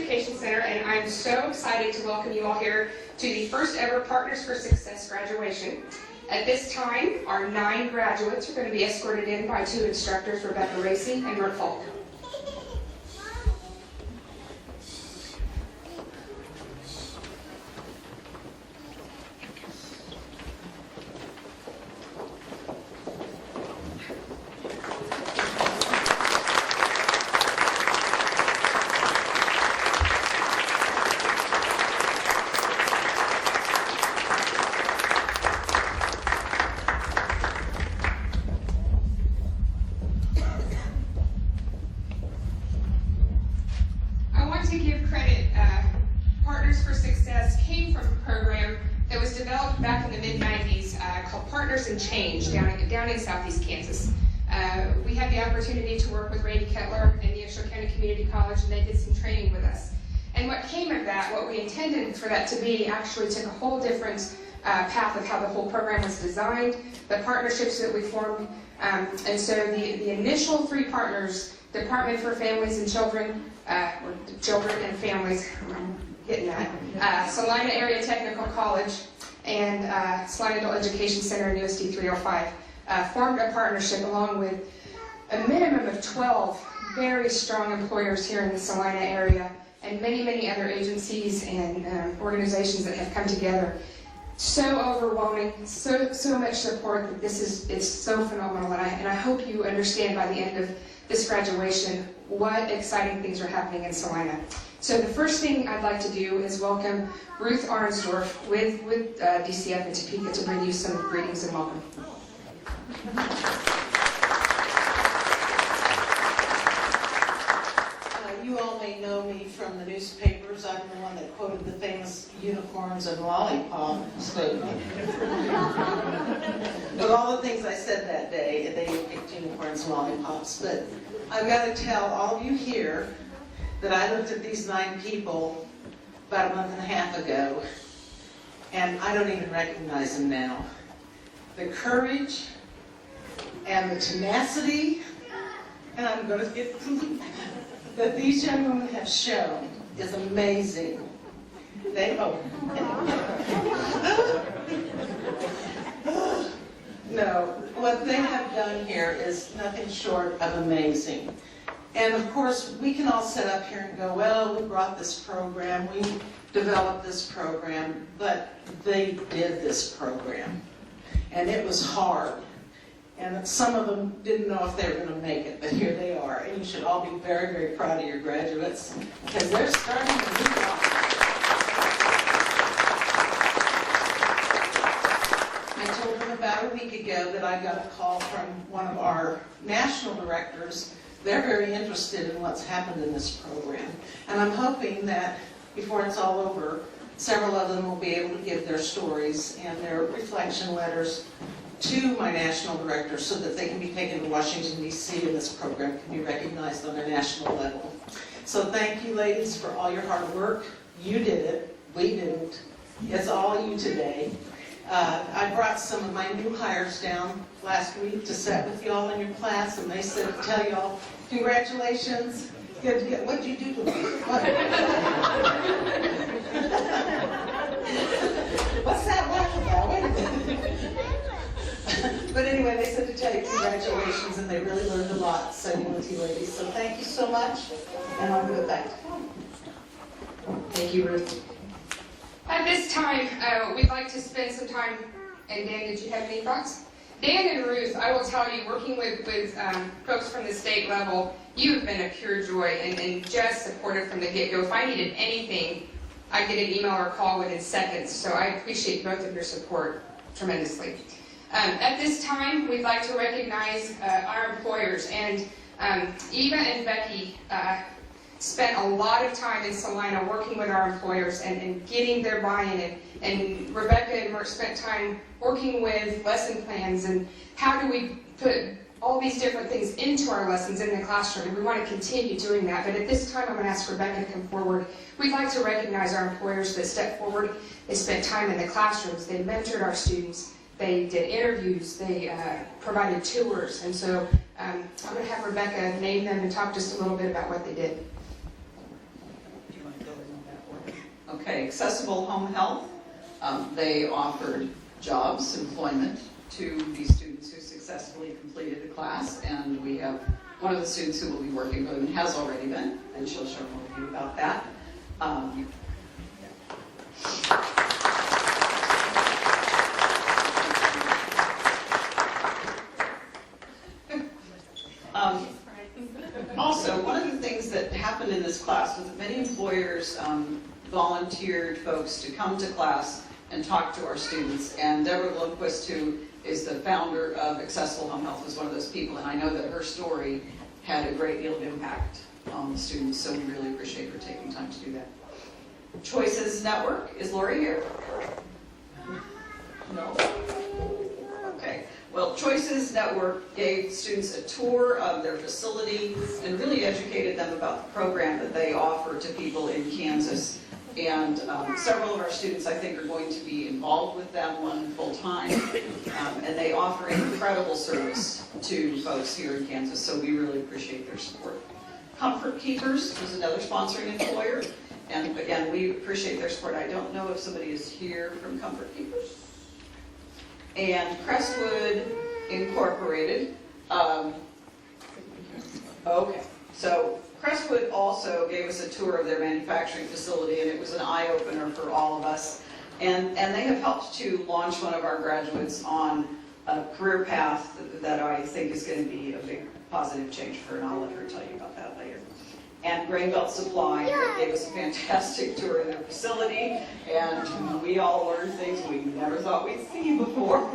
Education Center, and I'm so excited to welcome you all here to the first ever Partners for Success graduation. At this time, our 9 graduates are going to be escorted in by 2 instructors, Rebecca Racy and Rick Falk. To give credit, Partners for Success came from a program that was developed back in the mid-90s called Partners in Change down in Southeast Kansas. We had the opportunity to work with Randy Kettler and the Neosho County Community College, and they did some training with us. And what came of that, what we intended for that to be, actually took a whole different path of how the whole program was designed, the partnerships that we formed. And so the initial 3 partners, Department for Families and Children, or Children and Families, I'm getting that, Salina Area Technical College, and Salina Adult Education Center and USD 305 formed a partnership along with a minimum of 12 very strong employers here in the Salina area, and many, many other agencies and organizations that have come together. So overwhelming, so much support that this is so phenomenal, and I hope you understand by the end of this graduation what exciting things are happening in Salina. So the first thing I'd like to do is welcome Ruth Arnsdorf with DCF in Topeka to bring you some greetings and welcome. You all may know me from the newspapers. I'm the one that quoted the famous unicorns and lollipop statement. But all the things I said that day, they picked unicorns and lollipops. But I've got to tell all of you here that I looked at these 9 people about a month and a half ago, and I don't even recognize them now. The courage and the tenacity, and I'm going to get that these young women have shown is amazing. No, what they have done here is nothing short of amazing. And of course, we can all sit up here and go, well, we brought this program, we developed this program, but they did this program. And it was hard. And some of them didn't know if they were going to make it, but here they are. And you should all be very, very proud of your graduates, because they're starting to move on. I told them about a week ago that I got a call from one of our national directors. They're very interested in what's happened in this program. And I'm hoping that before it's all over, several of them will be able to give their stories and their reflection letters to my national director so that they can be taken to Washington, D.C. and this program can be recognized on a national level. So thank you, ladies, for all your hard work. You did it. We didn't. It's all you today. I brought some of my new hires down last week to sit with y'all in your class, and they said to tell y'all, congratulations. What did you do to me? What's that laugh about? Wait a minute. But anyway, they said to tell you congratulations, and they really learned a lot studying with you ladies. So thank you so much, and I'll go back to Tom. Thank you, Ruth. At this time, we'd like to spend some time, and Dan, did you have any thoughts? Dan and Ruth, I will tell you, working with folks from the state level, you have been a pure joy and just supportive from the get-go. If I needed anything, I'd get an email or call within seconds, so I appreciate both of your support tremendously. At this time, we'd like to recognize our employers, and Eva and Becky spent a lot of time in Salina working with our employers and getting their buy-in, and Rebecca and Mark spent time working with lesson plans and how do we put all these different things into our lessons in the classroom, and we want to continue doing that. But at this time, I'm going to ask Rebecca to come forward. We'd like to recognize our employers that stepped forward. They spent time in the classrooms. They mentored our students. They did interviews. They provided tours. And so I'm going to have Rebecca name them and talk just a little bit about what they did. Okay, accessible home health. They offered jobs, employment to these students who successfully completed the class, and we have one of the students who will be working with them, has already been, and she'll share more with you about that. Also, one of the things that happened in this class was that many employers volunteered folks to come to class and talk to our students. And Deborah Blomquist, who is the founder of Accessible Home Health, was one of those people. And I know that her story had a great deal of impact on the students, so we really appreciate her taking time to do that. Choices Network, is Lori here? No? Okay. Well, Choices Network gave students a tour of their facility and really educated them about the program that they offer to people in Kansas. And several of our students, I think, are going to be involved with them, one full-time. And they offer incredible service to folks here in Kansas, so we really appreciate their support. Comfort Keepers is another sponsoring employer. And again, we appreciate their support. I don't know if somebody is here from Comfort Keepers. And Crestwood Incorporated. Okay, so Crestwood also gave us a tour of their manufacturing facility, and it was an eye-opener for all of us. And they have helped to launch one of our graduates on a career path that I think is going to be a big positive change for her, and I'll let her tell you about that later. And Grainbelt Supply gave us a fantastic tour of their facility, and we all learned things we never thought we'd see before.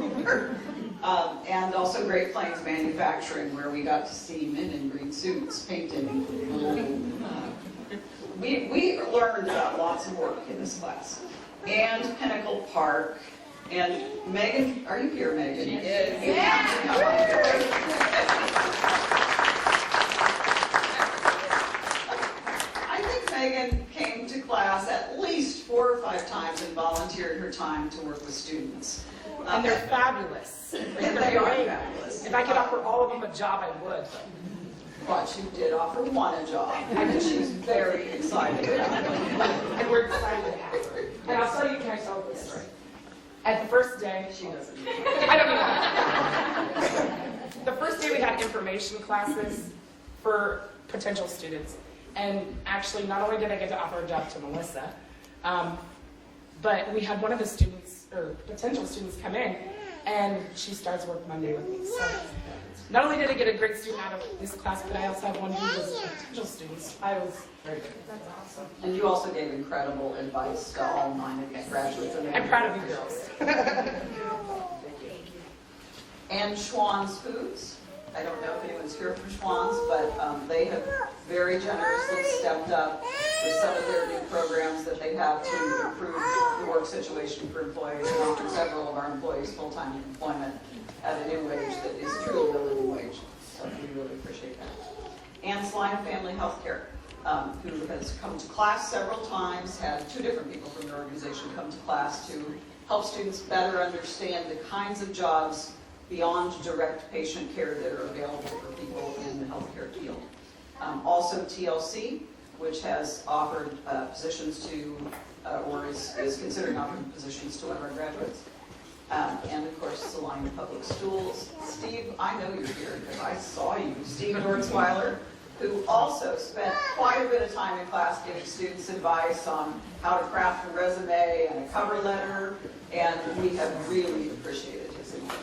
And also Great Plains Manufacturing, where we got to see men in green suits painted. We learned about lots of work in this class. And Pinnacle Park. And Megan, are you here, Megan? Yes. You have to come up here. I think Megan came to class at least 4 or 5 times and volunteered her time to work with students. And they're fabulous. And they are fabulous. If I could offer all of them a job, I would. But you did offer one a job, and she was very excited. And we're excited to have her. And I'll tell you, can I tell this story? At the first day, She doesn't. I don't know. The first day we had information classes for potential students. And actually, not only did I get to offer a job to Melissa, but we had one of the students, or potential students, come in, and she starts work Monday with me. So not only did I get a great student out of this class, but I also have one who was a potential student. I was very good. That's awesome. And you also gave incredible advice to all 9 of these graduates. I'm proud of you girls. And Schwann's Foods. I don't know if anyone's here from Schwann's, but they have very generously stepped up with some of their new programs that they have to improve the work situation for employees and offer several of our employees full-time employment at a new wage that is truly a living wage. So we really appreciate that. And Salina Family Healthcare, who has come to class several times, had 2 different people from the organization come to class to help students better understand the kinds of jobs beyond direct patient care that are available for people in the healthcare field. Also TLC, which has offered positions to, or is considering offering positions to one of our graduates. And of course, Salina Public Schools. Steve, I know you're here because I saw you. Steve Dortzweiler, who also spent quite a bit of time in class giving students advice on how to craft a resume and a cover letter, and we have really appreciated his input.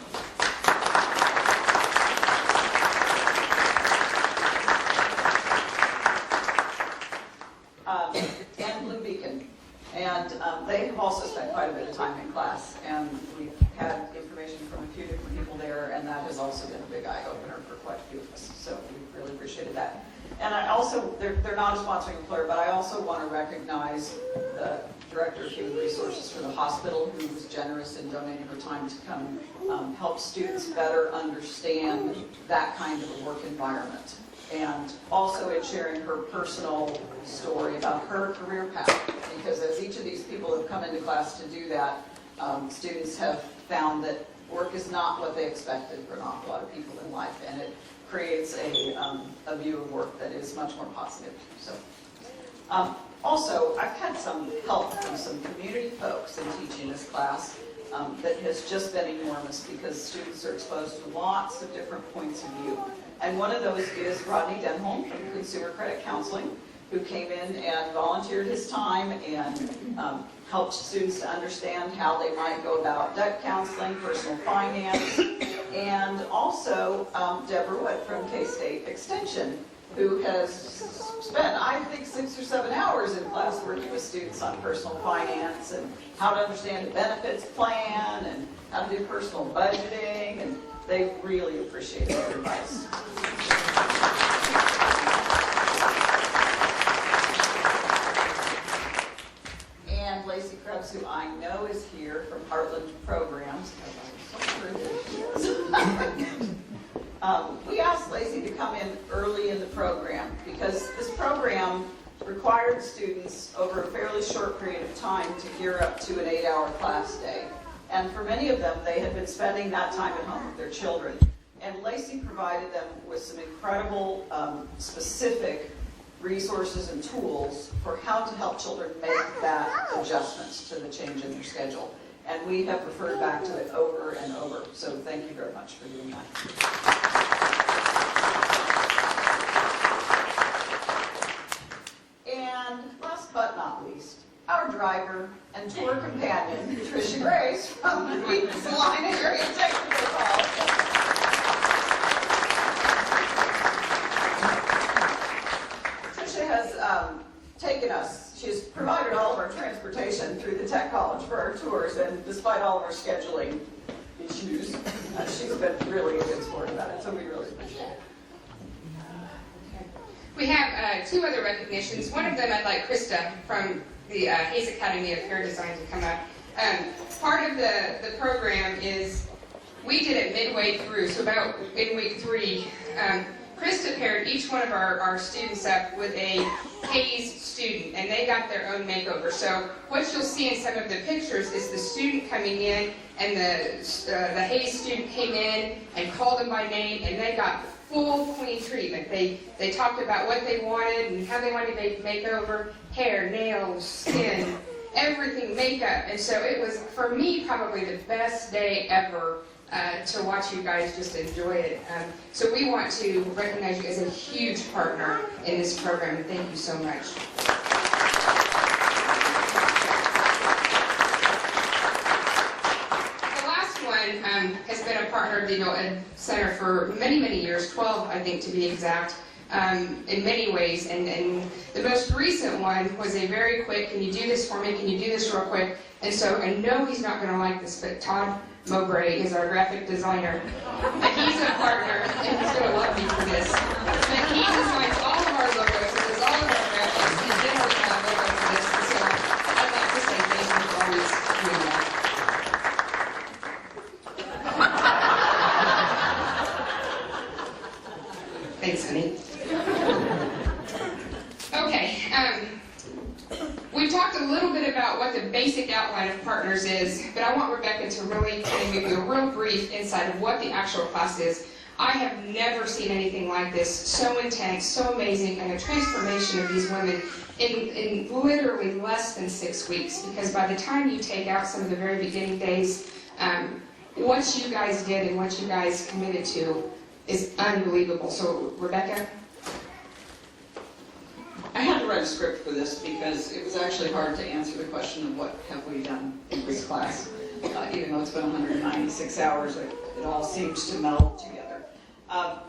And Blue Beacon. And they have also spent quite a bit of time in class, and we've had information from a few different people there, and that has also been a big eye-opener for quite a few of us, so we really appreciated that. And I also, they're not a sponsoring employer, but I also want to recognize the Director of Human Resources for the hospital, who was generous in donating her time to come help students better understand that kind of a work environment. And also in sharing her personal story about her career path, because as each of these people have come into class to do that, students have found that work is not what they expected for an awful lot of people in life, and it creates a view of work that is much more positive. So Also, I've had some help from some community folks in teaching this class that has just been enormous because students are exposed to lots of different points of view. And one of those is Rodney Denholm from Consumer Credit Counseling, who came in and volunteered his time and helped students to understand how they might go about debt counseling, personal finance, and also Deborah Wood from K-State Extension, who has spent, I think, 6 or 7 hours in class working with students on personal finance and how to understand a benefits plan and how to do personal budgeting, and they really appreciate their advice. And Lacey Krebs, who I know is here from Heartland Programs. We asked Lacey to come in early in the program because this program required students over a fairly short period of time to gear up to an 8-hour class day. And for many of them, they had been spending that time at home with their children. And Lacey provided them with some incredible, specific resources and tools for how to help children make that adjustment to the change in their schedule. And we have referred back to it over and over. So thank you very much for doing that. And last but not least, our driver and tour companion, Tricia Grace from the Salina Area Technical College. Tricia has taken us, she's provided all of our transportation through the Tech College for our tours, and despite all of our scheduling issues, she's been really a good sport about it, so we really appreciate it. We have 2 other recognitions. One of them I'd like Krista from the Hayes Academy of Hair Design to come up. Part of the program is, we did it midway through, so about in week 3, Krista paired each one of our students up with a Hayes student, and they got their own makeover. So what you'll see in some of the pictures is the student coming in, and the Hayes student came in and called them by name, and they got full clean treatment. They talked about what they wanted and how they wanted to make makeover, hair, nails, skin, everything, makeup. And so it was, for me, probably the best day ever to watch you guys just enjoy it. So we want to recognize you as a huge partner in this program. Thank you so much. The last one has been a partner of the Adult Ed Center for many, many years, 12, I think, to be exact, in many ways. And the most recent one was a very quick, can you do this for me? Can you do this real quick? And so I know he's not going to like this, but Todd Mowbray is our graphic designer. He's a partner, and he's going to love me for this. But he designs all of our logos, and does all of our graphics. He did our logo for this, and so I'd like to say thank you for always doing that. Thanks, honey. Okay, we've talked a little bit about what the basic outline of partners is, but I want Rebecca to really kind of give you a real brief insight of what the actual class is. I have never seen anything like this, so intense, so amazing, and a transformation of these women in literally less than 6 weeks, because by the time you take out some of the very beginning days, what you guys did and what you guys committed to is unbelievable. So, Rebecca? I had to write a script for this because it was actually hard to answer the question of what have we done in this class. Even though it's been 196 hours, it all seems to meld together.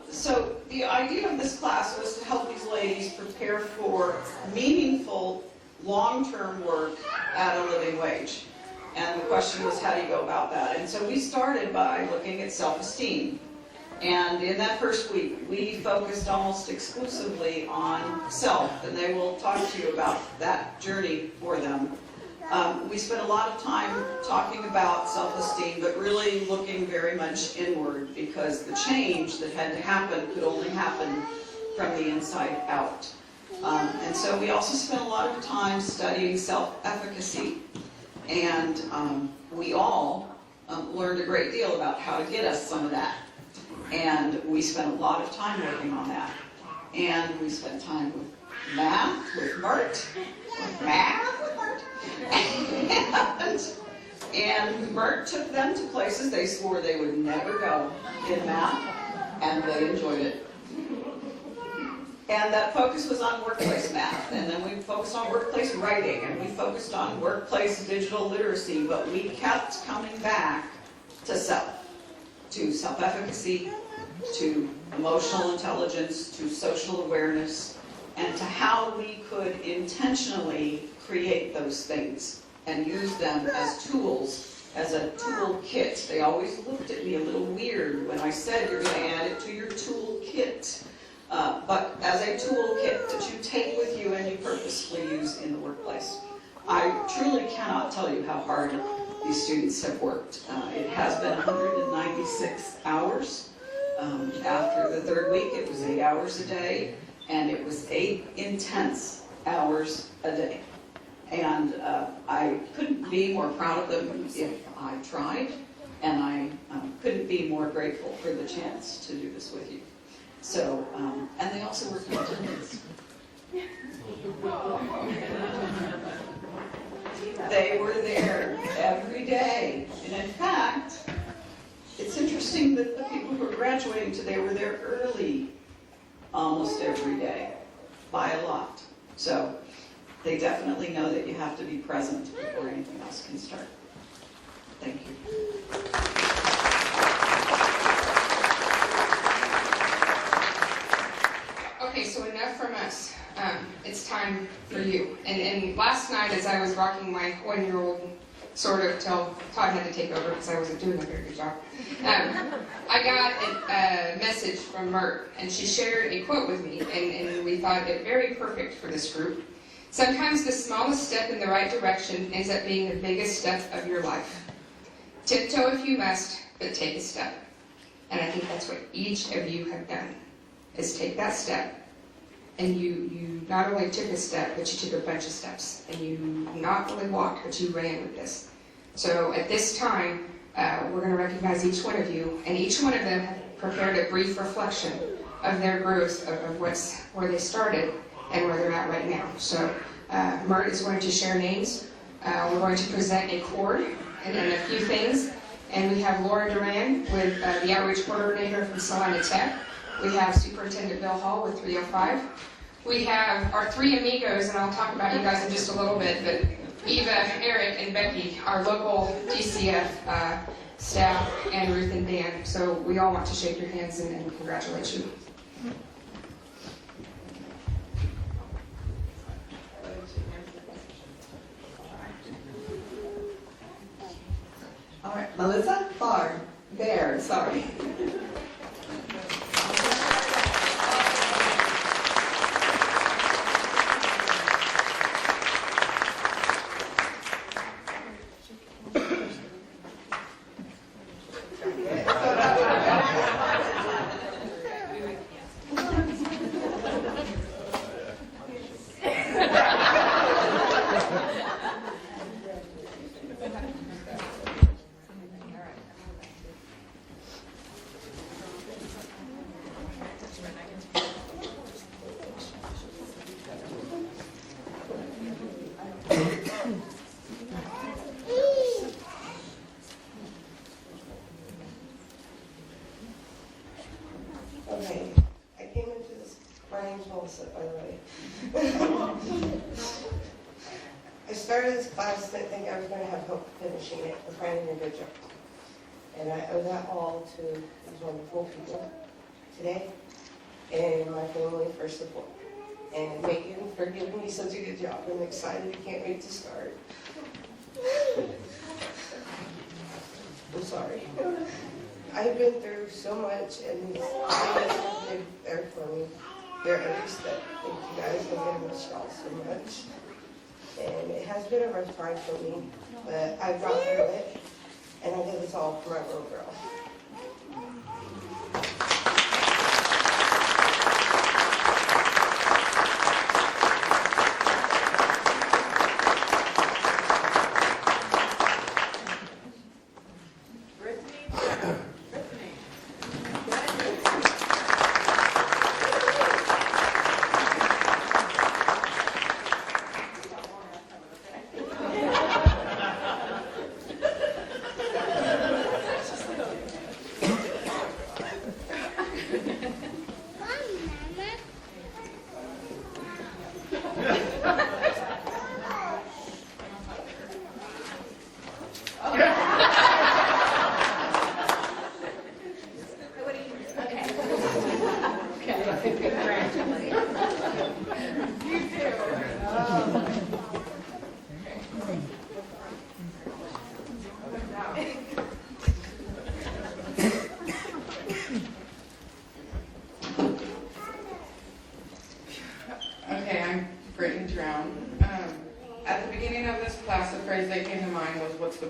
So the idea of this class was to help these ladies prepare for meaningful, long-term work at a living wage. And the question was, how do you go about that? And so we started by looking at self-esteem. And in that first week, we focused almost exclusively on self, and they will talk to you about that journey for them. We spent a lot of time talking about self-esteem, but really looking very much inward, because the change that had to happen could only happen from the inside out. And so we also spent a lot of time studying self-efficacy, and we all learned a great deal about how to get us some of that. And we spent a lot of time working on that. And we spent time with math with Bert. Math with Bert. And Bert took them to places they swore they would never go in math, and they enjoyed it. And that focus was on workplace math, and then we focused on workplace writing, and we focused on workplace digital literacy, but we kept coming back to self-efficacy, to emotional intelligence, to social awareness, and to how we could intentionally create those things and use them as tools, as a tool kit. They always looked at me a little weird when I said you're going to add it to your tool kit. But as a toolkit that you take with you and you purposefully use in the workplace. I truly cannot tell you how hard these students have worked. It has been 196 hours. After the third week, it was 8 hours a day, and it was 8 intense hours a day. And I couldn't be more proud of them if I tried, and I couldn't be more grateful for the chance to do this with you. So, and they also work in attendance. They were there every day. And in fact, it's interesting that the people who are graduating today were there early almost every day, by a lot. So they definitely know that you have to be present before anything else can start. Thank you. Okay, so enough from us. It's time for you. And last night, as I was rocking my 1-year-old, sort of, till Todd had to take over because I wasn't doing a very good job, I got a message from Mert, and she shared a quote with me, and we thought it very perfect for this group. Sometimes the smallest step in the right direction ends up being the biggest step of your life. Tiptoe if you must, but take a step. And I think that's what each of you have done, is take that step. And you not only took a step, but you took a bunch of steps. And you not only walked, but you ran with this. So at this time, we're going to recognize each one of you, and each one of them have prepared a brief reflection of their growth, of where they started and where they're at right now. So Mert is going to share names. We're going to present a chord and a few things. And we have Laura Duran with the Outreach Coordinator from Salina Tech. We have Superintendent Bill Hall with 305. We have our 3 amigos, and I'll talk about you guys in just a little bit, but Eva, Eric, and Becky, our local DCF staff, and Ruth and Dan. So we all want to shake your hands and congratulate you. All right, Melissa Farr, there, sorry. Okay, I came into this, my name's Melissa, by the way. I started this class not thinking I was going to have hope of finishing it or finding a good job. And I owe that all to these wonderful people today and my family for support. And Megan for giving me such a good job. I'm excited, I can't wait to start. I'm sorry. I've been through so much, and you guys have been there for me. They're every step. Thank you guys. I've missed y'all so much. And it has been a rough time for me, but I've got through it, and I did this all for my little girl.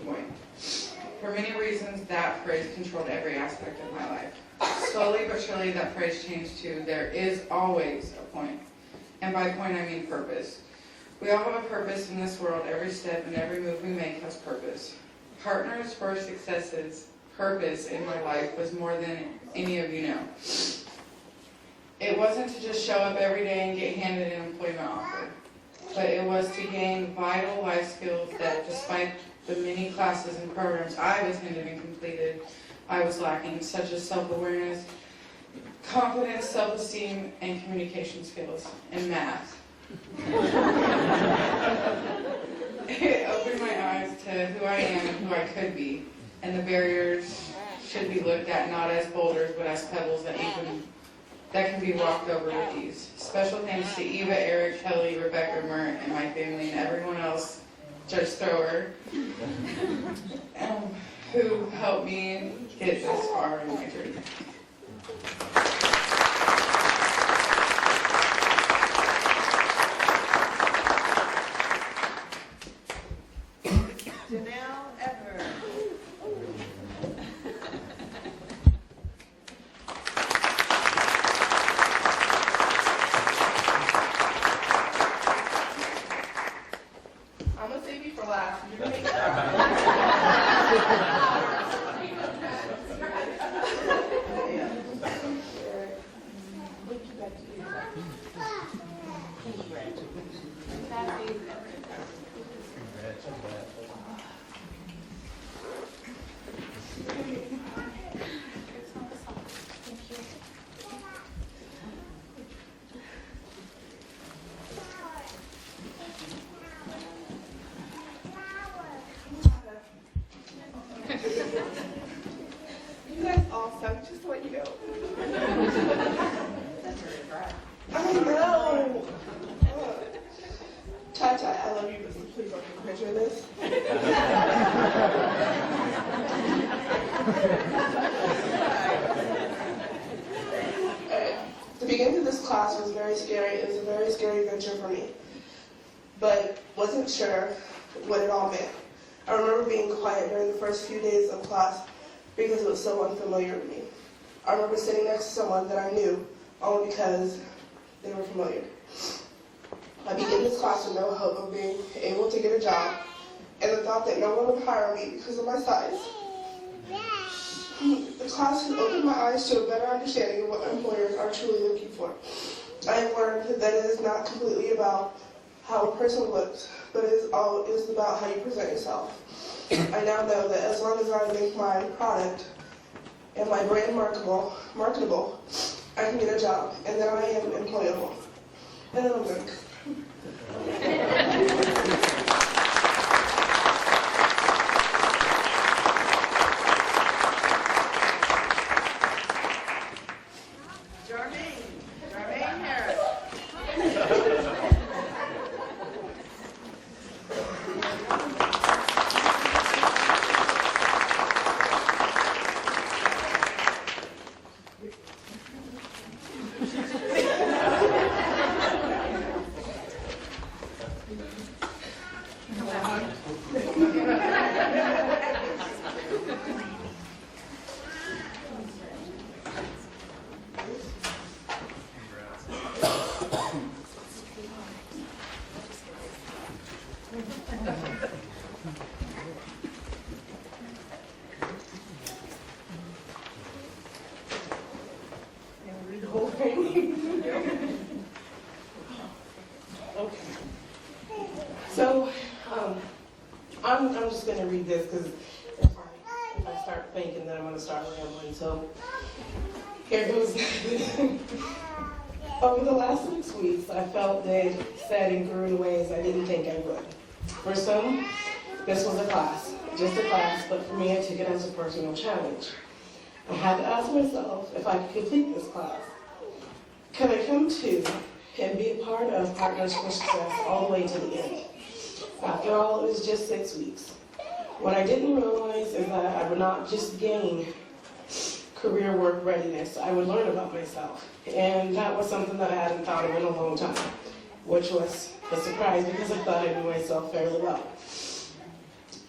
point. For many reasons, that phrase controlled every aspect of my life. Slowly but surely, that phrase changed to, there is always a point. And by point, I mean purpose. We all have a purpose in this world. Every step and every move we make has purpose. Partners for Success's purpose in my life was more than any of you know. It wasn't to just show up every day and get handed an employment offer, but it was to gain vital life skills that, despite the many classes and programs I've attended and completed, I was lacking, such as self-awareness, confidence, self-esteem, and communication skills, and math. It opened my eyes to who I am and who I could be, and the barriers should be looked at not as boulders, but as pebbles that can be walked over with ease. Special thanks to Eva, Eric, Kelly, Rebecca, Mert, and my family, and everyone else, Judge Thrower, who helped me get this far in my journey. Janelle Everett. I'm gonna save you for last. You're gonna make You guys all suck, just to let you know. I know. Cha-Cha, I love you, but please don't take a picture of this. The beginning of this class was very scary. It was a very scary adventure for me, but wasn't sure what it all meant. I remember being quiet during the first few days of class because it was so unfamiliar to me. I remember sitting next to someone that I knew only because they were familiar. I began this class with no hope of being able to get a job and the thought that no one would hire me because of my size. The class has opened my eyes to a better understanding of what employers are truly looking for. I have learned that it is not completely about how a person looks, but it is about how you present yourself. I now know that as long as I make my product and my brand marketable, I can get a job, and that I am employable. And then I'm good. Jermaine Harris. Okay. So, I'm just going to read this because if I start thinking, then I'm going to start rambling. So, here goes. Over the last 6 weeks, I felt dead, sad, and grew in ways I didn't think I would. For some, this was a class, just a class, but for me, I took it as a personal challenge. I had to ask myself if I could complete this class. Could I come to and be a part of Partners for Success all the way to the end? After all, it was just 6 weeks. What I didn't realize is that I would not just gain career work readiness, I would learn about myself. And that was something that I hadn't thought of in a long time, which was a surprise because I thought I knew myself fairly well.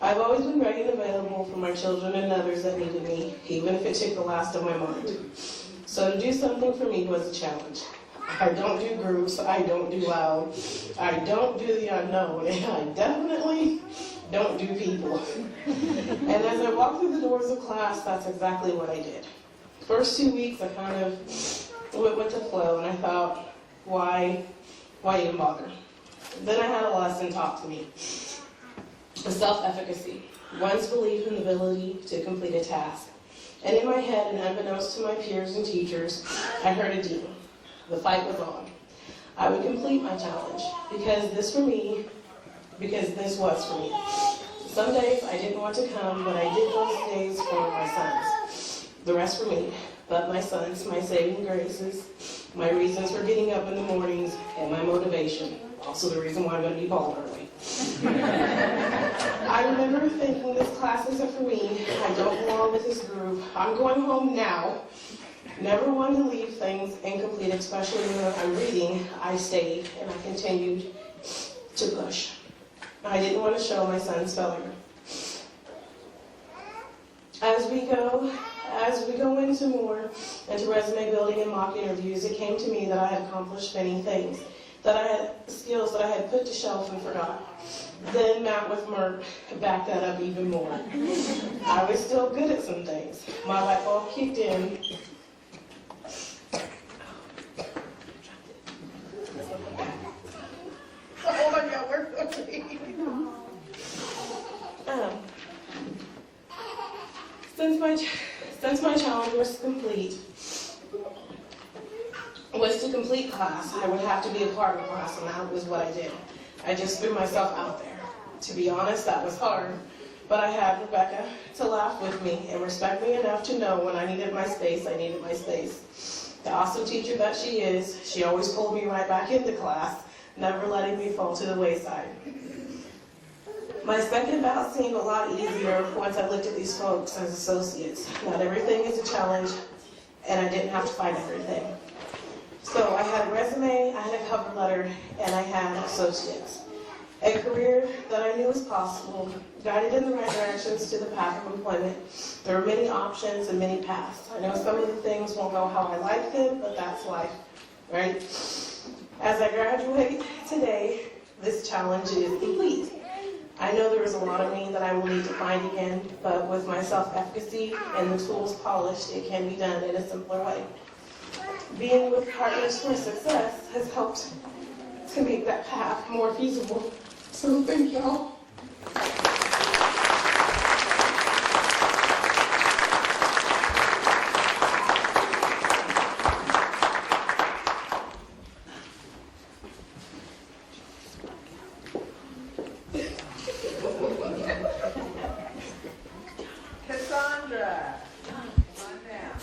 I've always been ready and available for my children and others that needed me, even if it took the last of my mind. So to do something for me was a challenge. I don't do groups, I don't do loud, I don't do the unknown, and I definitely don't do people. And as I walked through the doors of class, that's exactly what I did. First 2 weeks, I kind of went with the flow, and I thought, why even bother? Then I had a lesson taught to me. The self-efficacy, one's belief in the ability to complete a task. And in my head, and unbeknownst to my peers and teachers, I heard a demon. The fight was on. I would complete my challenge, because this was for me. Some days I didn't want to come, but I did those days for my sons. The rest for me, but my sons, my saving graces, my reasons for getting up in the mornings, and my motivation. Also the reason why I'm going to be bald early. I remember thinking, this class isn't for me. I don't belong with this group. I'm going home now. Never wanted to leave things incomplete, especially when I'm reading. I stayed and I continued to push. I didn't want to show my son's failure. As we go into resume building and mock interviews, it came to me that I had accomplished many things, that I had skills that I had put to shelf and forgot. Then Matt with Merck backed that up even more. I was still good at some things. My light bulb kicked in. Oh my God, we're Since my challenge was to complete class, I would have to be a part of class, and that was what I did. I just threw myself out there. To be honest, that was hard, but I had Rebecca to laugh with me and respect me enough to know when I needed my space, I needed my space. The awesome teacher that she is, she always pulled me right back into class, never letting me fall to the wayside. My second bout seemed a lot easier once I looked at these folks as associates. Not everything is a challenge, and I didn't have to fight everything. So I had a resume, I had a cover letter, and I had associates. A career that I knew was possible, guided in the right directions to the path of employment. There were many options and many paths. I know some of the things won't go how I like them, but that's life, right? As I graduate today, this challenge is complete. I know there is a lot of me that I will need to find again, but with my self-efficacy and the tools polished, it can be done in a simpler way. Being with Partners for Success has helped to make that path more feasible. So thank y'all. Cassandra, come on down.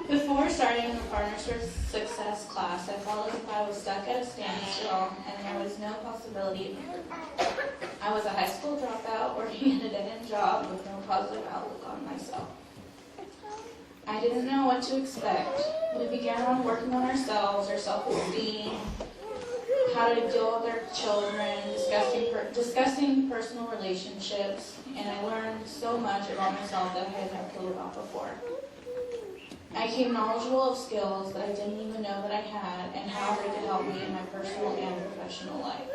Before starting the Partners for Success class, I felt as if I was stuck at a standstill and there was no possibility of improvement. I was a high school dropout working at a dead-end job with no positive outlook on myself. I didn't know what to expect. We began on working on ourselves, our self-esteem, how to deal with our children, discussing personal relationships, and I learned so much about myself that I had never clue about before. I became knowledgeable of skills that I didn't even know that I had and how they could help me in my personal and professional life.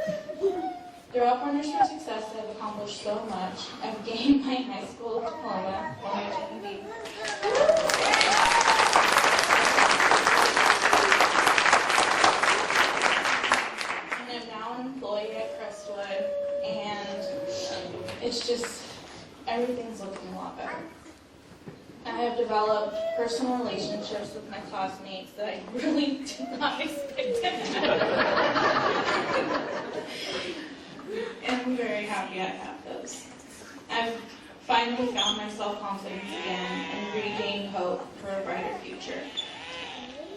Throughout Partners for Success, I've accomplished so much. I've gained my high school diploma and my GED. And I'm now an employee at Crestwood, and it's just, everything's looking a lot better. I have developed personal relationships with my classmates that I really did not expect to have. And I'm very happy I have those. I've finally found my self-confidence again and regained hope for a brighter future.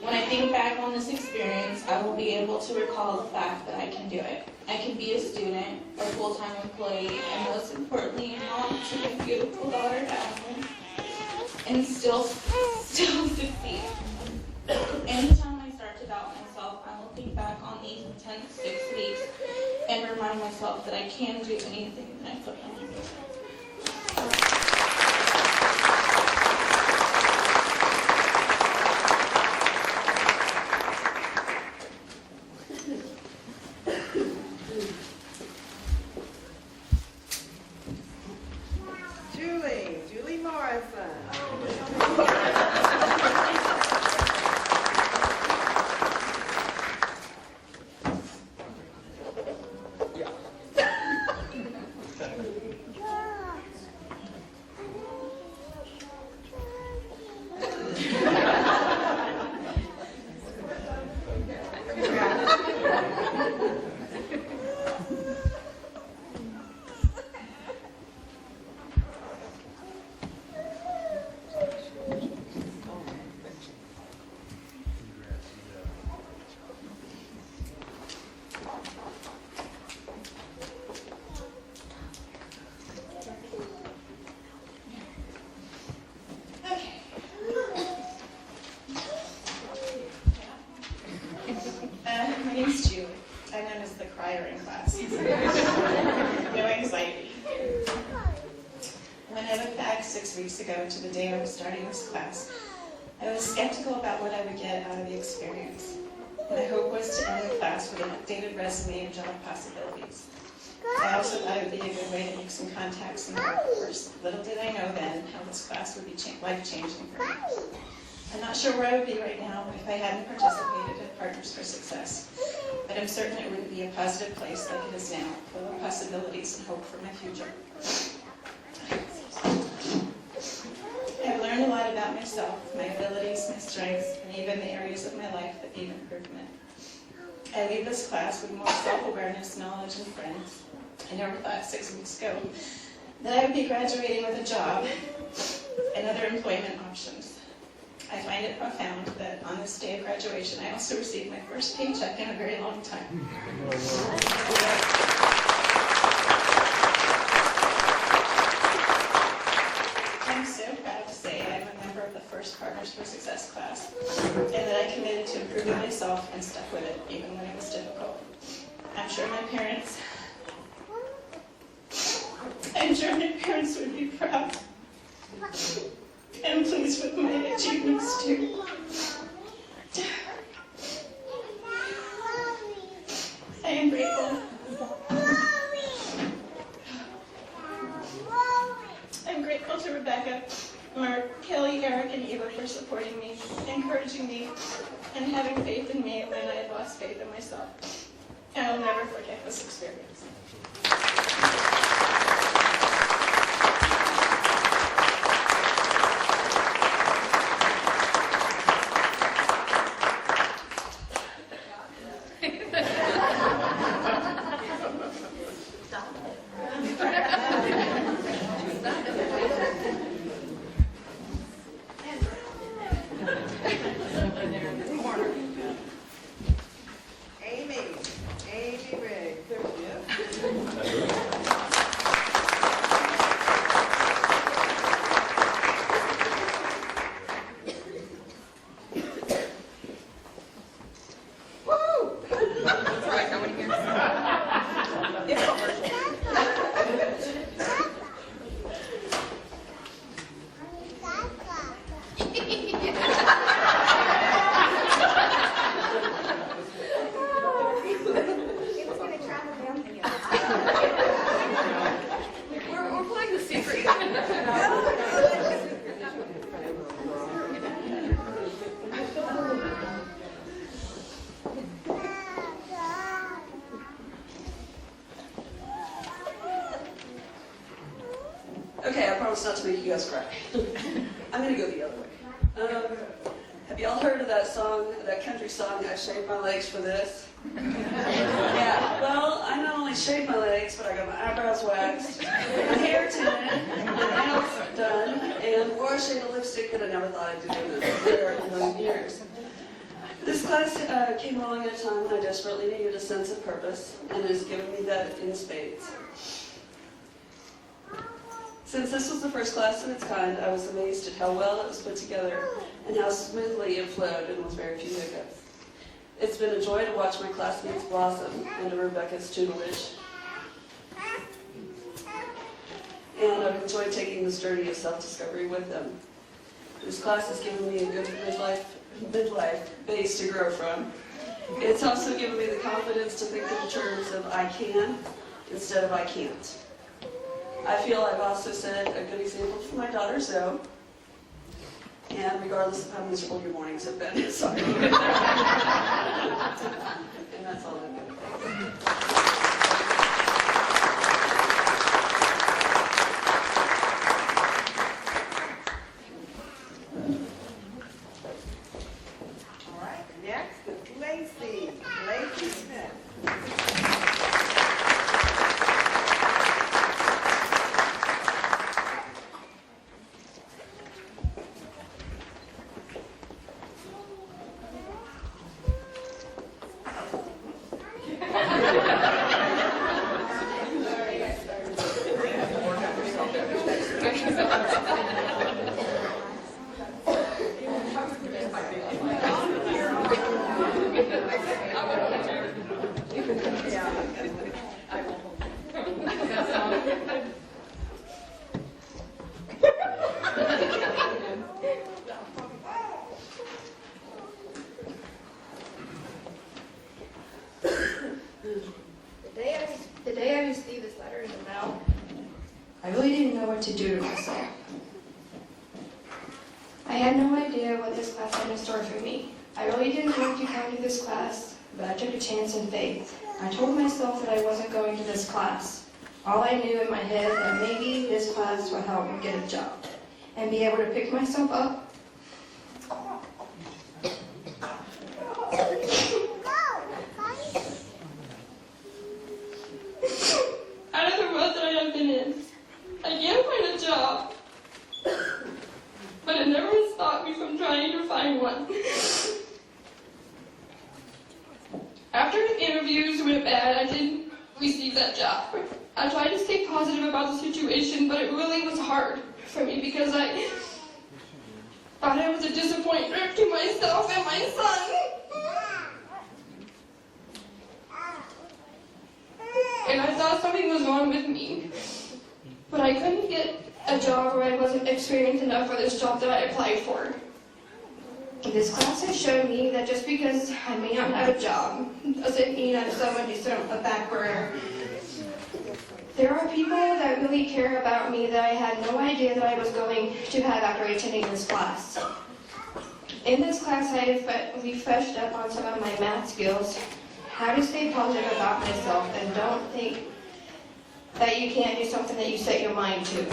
When I think back on this experience, I will be able to recall the fact that I can do it. I can be a student, a full-time employee, and most importantly, a mom to my beautiful daughter, Ashley, and still succeed. Anytime I start to doubt myself, I will think back on these intense 6 weeks and remind myself that I can do anything that I put my mind to. Julie Morrison. My name's Julie. I'm known as the crier in class. No anxiety. When I look back 6 weeks ago to the day I was starting this class, I was skeptical about what I would get out of the experience. My hope was to end the class with an updated resume and job possibilities. I also thought it would be a good way to make some contacts in the workforce. Little did I know then how this class would be life-changing for me. I'm not sure where I would be right now if I hadn't participated in Partners for Success, but I'm certain it wouldn't be a positive place like it is now, full of possibilities and hope for my future. I've learned a lot about myself, my abilities, my strengths, and even the areas of my life that need improvement. I leave this class with more self-awareness, knowledge, and friends. I never thought 6 weeks ago that I would be graduating with a job and other employment options. I find it profound that on this day of graduation, I also received my first paycheck in a very long time. I'm so proud to say I'm a member of the first Partners for Success class, and that I committed to improving myself and stuck with it, even when it was difficult. I'm sure my parents would be proud and pleased with my achievements too. I am grateful. I'm grateful to Rebecca, Mark, Kelly, Eric, and Eva for supporting me, encouraging me, and having faith in me when I had lost faith in myself. And I'll never forget this experience. Amy Riggs. Okay, I promise not to make you guys cry. I'm gonna go the other way. Have y'all heard of that song, that country song, I Shaved My Legs for This? Yeah, well, I not only shaved my legs, but I got my eyebrows waxed, my hair tinted, my nails done, and wore a shade of lipstick that I never thought I'd do in a million years. This class came along at a time when I desperately needed a sense of purpose, and has given me that in spades. Since this was the first class of its kind, I was amazed at how well it was put together and how smoothly it flowed and with very few hiccups. It's been a joy to watch my classmates blossom under Rebecca's tutelage. And I've enjoyed taking this journey of self-discovery with them. This class has given me a good midlife base to grow from. It's also given me the confidence to think in terms of I can instead of I can't. I feel I've also set a good example for my daughter Zoe, and regardless of how miserable your mornings have been, sorry. And that's all I've got. All right, next is Lacey. Lacey Smith. The day I received this letter in the mail, I really didn't know what to do to myself. I had no idea what this class had in store for me. I really didn't want to come to this class, but I took a chance in faith. I told myself that I wasn't going to this class. All I knew in my head that maybe this class would help me get a job and be able to pick myself up. Out of the world that I have been in, I can't find a job, but it never has stopped me from trying to find one. After the interviews went bad, I didn't receive that job. I tried to stay positive about the situation, but it really was hard for me because I thought I was a disappointment to myself and my son. And I thought something was wrong with me. But I couldn't get a job or I wasn't experienced enough for this job that I applied for. This class has shown me that just because I may not have a job doesn't mean I'm someone who's on the back burner. There are people that really care about me that I had no idea that I was going to have after attending this class. In this class, I have refreshed up on some of my math skills, how to stay positive about myself, and don't think that you can't do something that you set your mind to.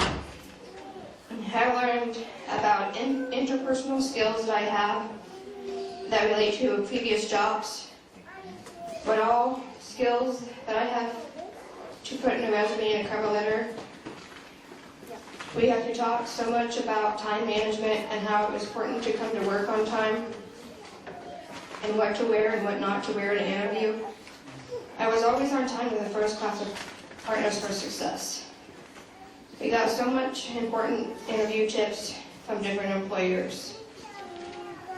I learned about interpersonal skills that I have that relate to previous jobs, but all skills that I have to put in a resume and a cover letter. We have to talk so much about time management and how it was important to come to work on time and what to wear and what not to wear at an interview. I was always on time in the first class of Partners for Success. We got so much important interview tips from different employers.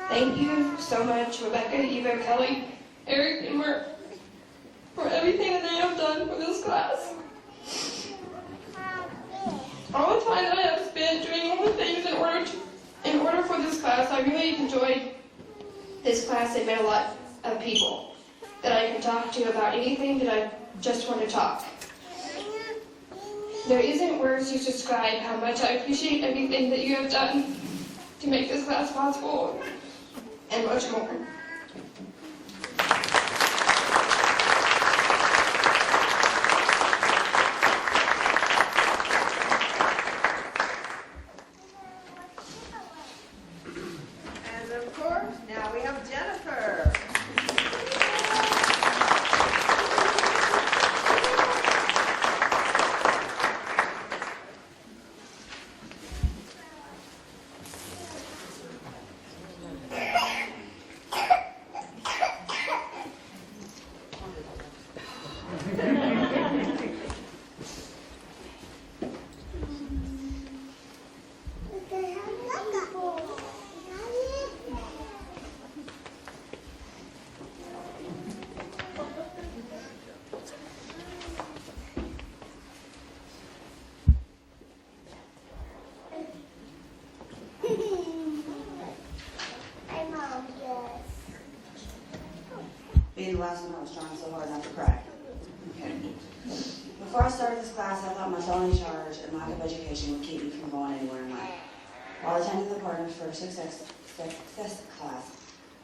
Thank you so much, Rebecca, Eva, Kelly, Eric, and Mark, for everything that they have done for this class. All the time that I have spent doing all the things in order for this class, I really enjoyed this class. I've met a lot of people that I can talk to about anything that I just want to talk. There isn't words to describe how much I appreciate everything that you have done to make this class possible, and much more. being the last one I was trying so hard not to cry. Okay. Before I started this class, I thought my felony charge and lack of education would keep me from going anywhere in life. While attending the Partners for Success class,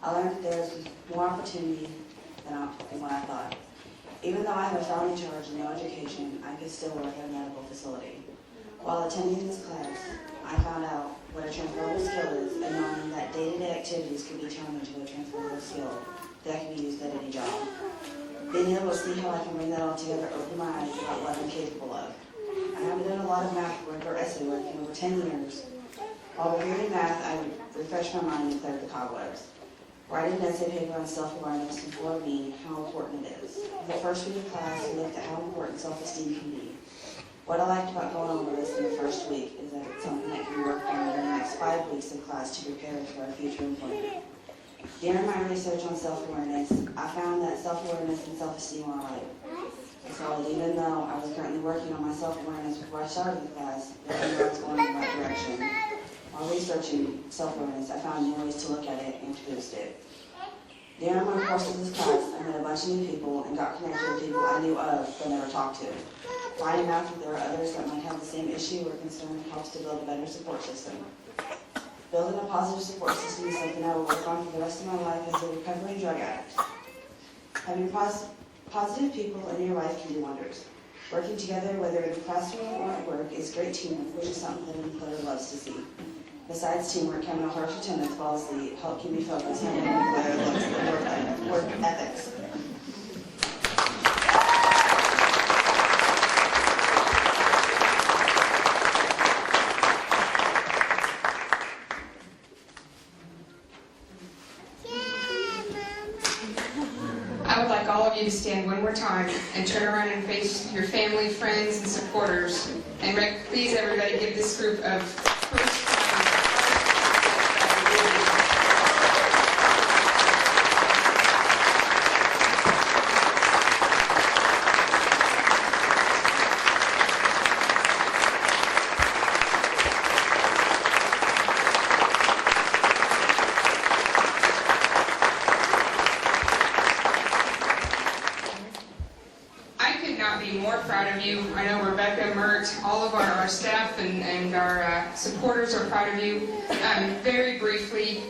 I learned that there is more opportunity than what I thought. Even though I have a felony charge and no education, I could still work at a medical facility. While attending this class, I found out what a transferable skill is and knowing that day-to-day activities can be turned into a transferable skill that can be used at any job. Being able to see how I can bring that all together opened my eyes about what I'm capable of. I haven't done a lot of math work or essay work in over 10 years. While reviewing math, I would refresh my mind and clear the cobwebs. Writing an essay paper on self-awareness informed me how important it is. The first week of class, we looked at how important self-esteem can be. What I liked about going over this in the first week is that it's something that can be worked on in the next 5 weeks of class to prepare for our future employment. During my research on self-awareness, I found that self-awareness and self-esteem are alike. So even though I was currently working on my self-awareness before I started the class, I knew I was going in the right direction. While researching self-awareness, I found new ways to look at it and to boost it. During my course of this class, I met a bunch of new people and got connected with people I knew of but never talked to. Finding out that there are others that might have the same issue or concern helps to build a better support system. Building a positive support system is something I will work on for the rest of my life as a recovering drug addict. Having positive people in your life can do wonders. Working together, whether in the classroom or at work, is great teamwork, which is something that an employer loves to see. Besides teamwork, having a harsh attendance policy help keep me focused on an employer looks at work ethics. I would like all of you to stand one more time and turn around and face your family, friends, and supporters. And please, everybody, give this group of first I know Rebecca, Mert, all of our staff and our supporters are proud of you. Very briefly,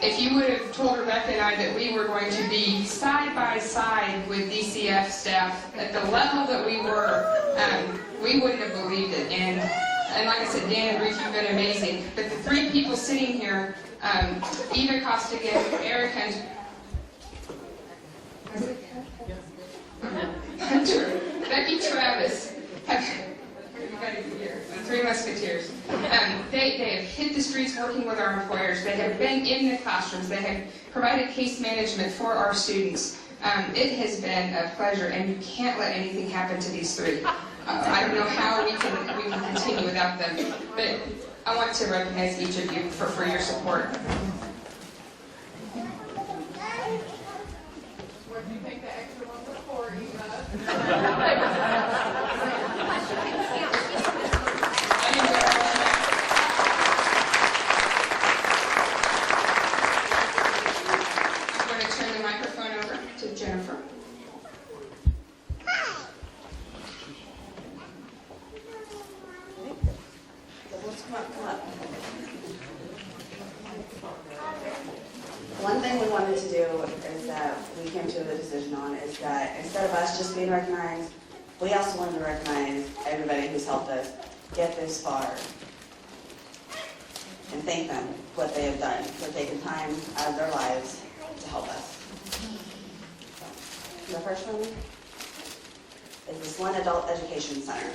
if you would have told Rebecca and I that we were going to be side by side with DCF staff at the level that we were, we wouldn't have believed it. And like I said, Dan and Ruth, you've been amazing. But the three people sitting here, Eva Costigan, Eric Hunter, Becky Travis, the Three Musketeers. They have hit the streets working with our employers. They have been in the classrooms. They have provided case management for our students. It has been a pleasure, and you can't let anything happen to these three. I don't know how we can continue without them, but I want to recognize each of you for your support. What do you think the extra one was for, Eva? Jennifer. One thing we wanted to do is that we came to a decision on is that instead of us just being recognized, we also wanted to recognize everybody who's helped us get this far and thank them for what they have done, for taking time out of their lives to help us. The first one is this one adult education center.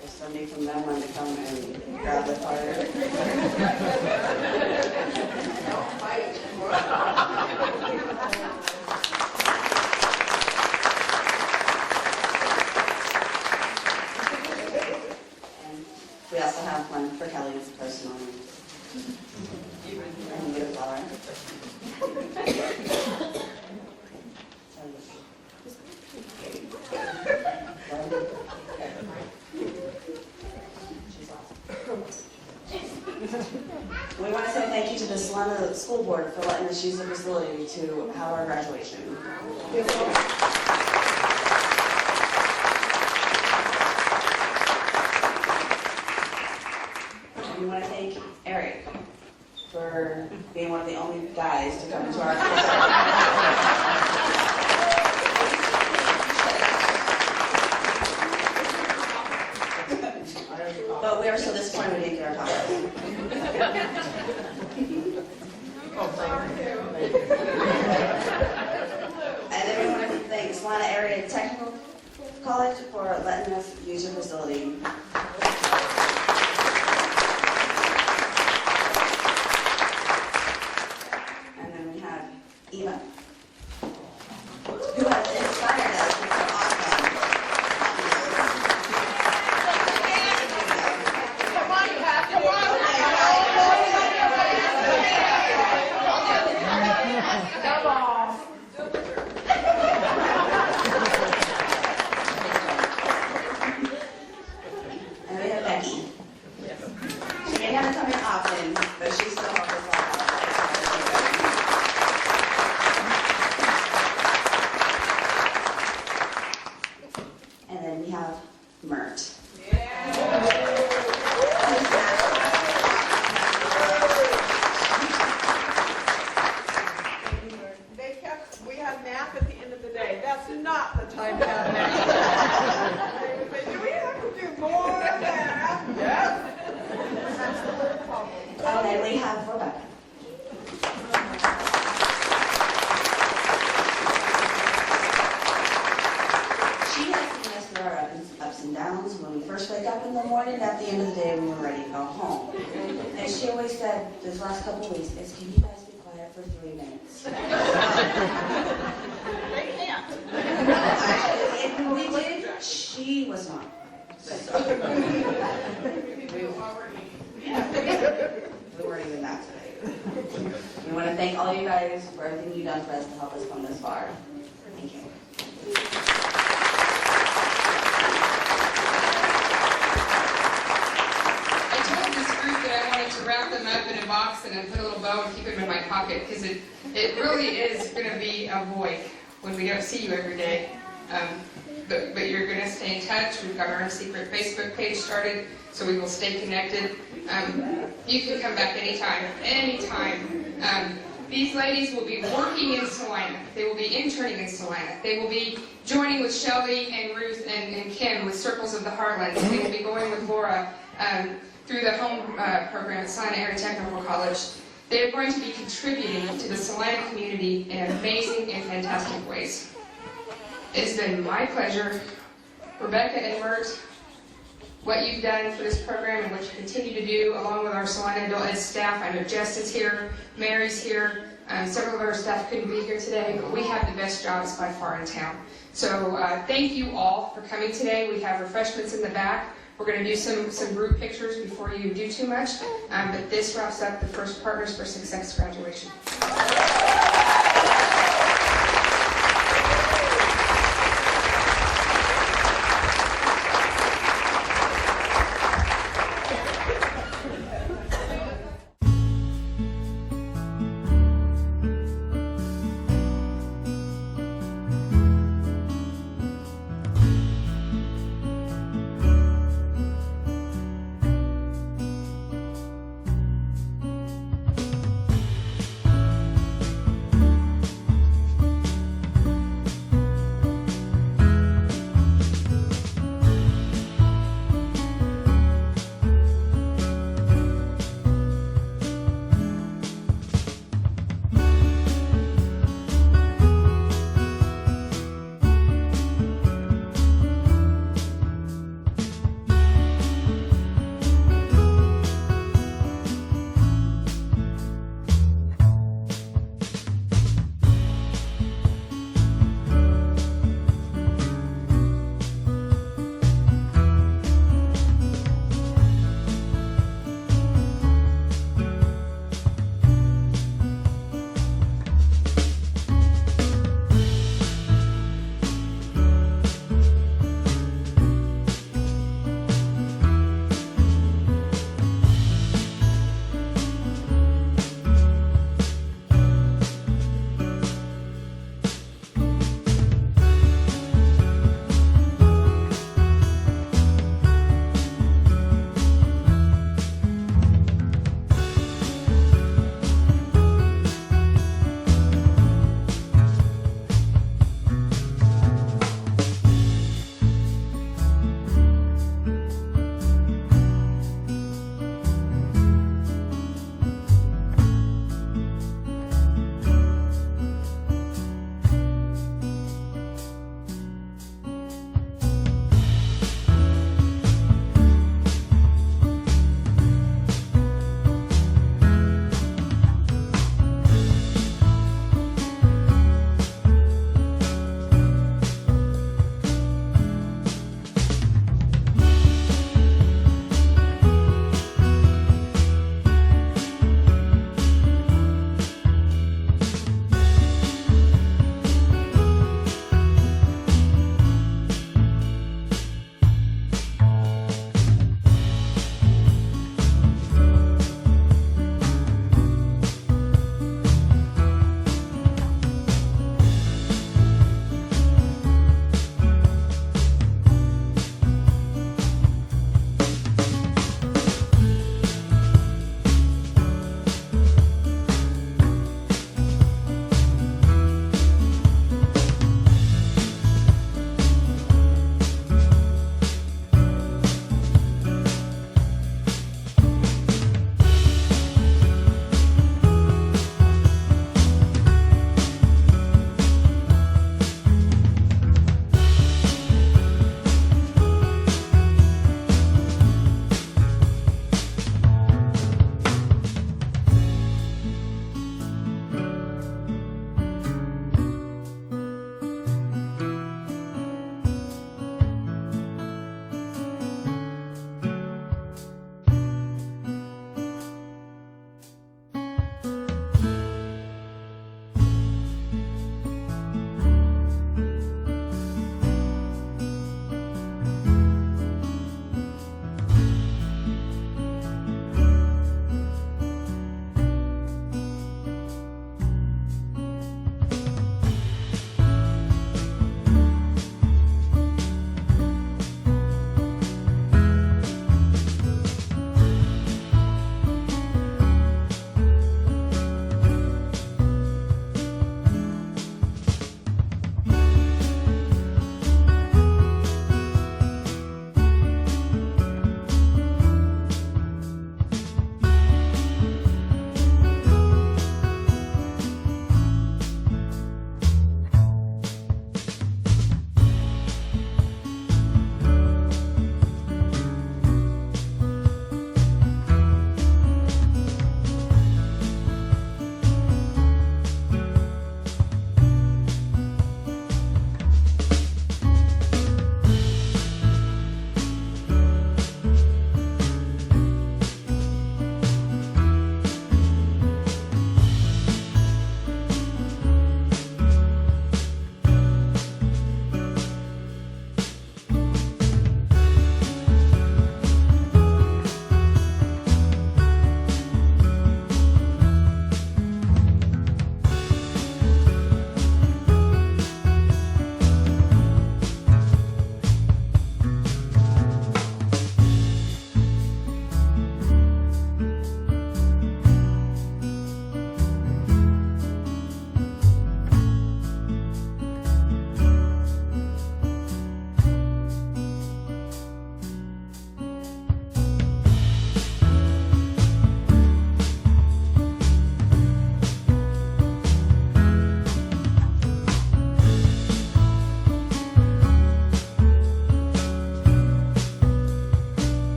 There's somebody from them wanting to come and grab the card. And we also have one for Kelly's personal. And you get a flower. We want to say thank you to the Salina school board for letting us use the facility to have our graduation. We want to thank Eric for being one of the only guys to come into our But we are so disappointed we didn't get our tacos. And then we want to thank Salina Area Technical College for letting us use your facility. And then we have Eva, who has inspired us with her awesome. And we have Becky. She may not come here often, but she still helps us out. And then we have Mert. We have math at the end of the day. That's not the time to have math. They would say, do we have to do more math? Yes. That's the word problem. And then we have Rebecca. She has seen us through our ups and downs when we first wake up in the morning and at the end of the day when we're ready to go home. And she always said this last couple of weeks is, can you guys be quiet for 3 minutes? They can't. If we did, she was not. We weren't even that today. We want to thank all you guys for everything you've done for us to help us come this far. Thank you. I told this group that I wanted to wrap them up in a box and then put a little bow and keep them in my pocket because it really is going to be a void when we don't see you every day. But you're going to stay in touch. We've got our own secret Facebook page started, so we will stay connected. You can come back anytime. These ladies will be working in Salina. They will be interning in Salina. They will be joining with Shelby and Ruth and Kim with Circles of the Heartlands. They will be going with Laura through the home program at Salina Area Technical College. They are going to be contributing to the Salina community in amazing and fantastic ways. It has been my pleasure, Rebecca and Mert, what you've done for this program and what you continue to do along with our Salina Adult Ed staff. I know Jess is here, Mary's here, several of our staff couldn't be here today, but we have the best jobs by far in town. So thank you all for coming today. We have refreshments in the back. We're going to do some group pictures before you do too much, but this wraps up the first Partners for Success graduation.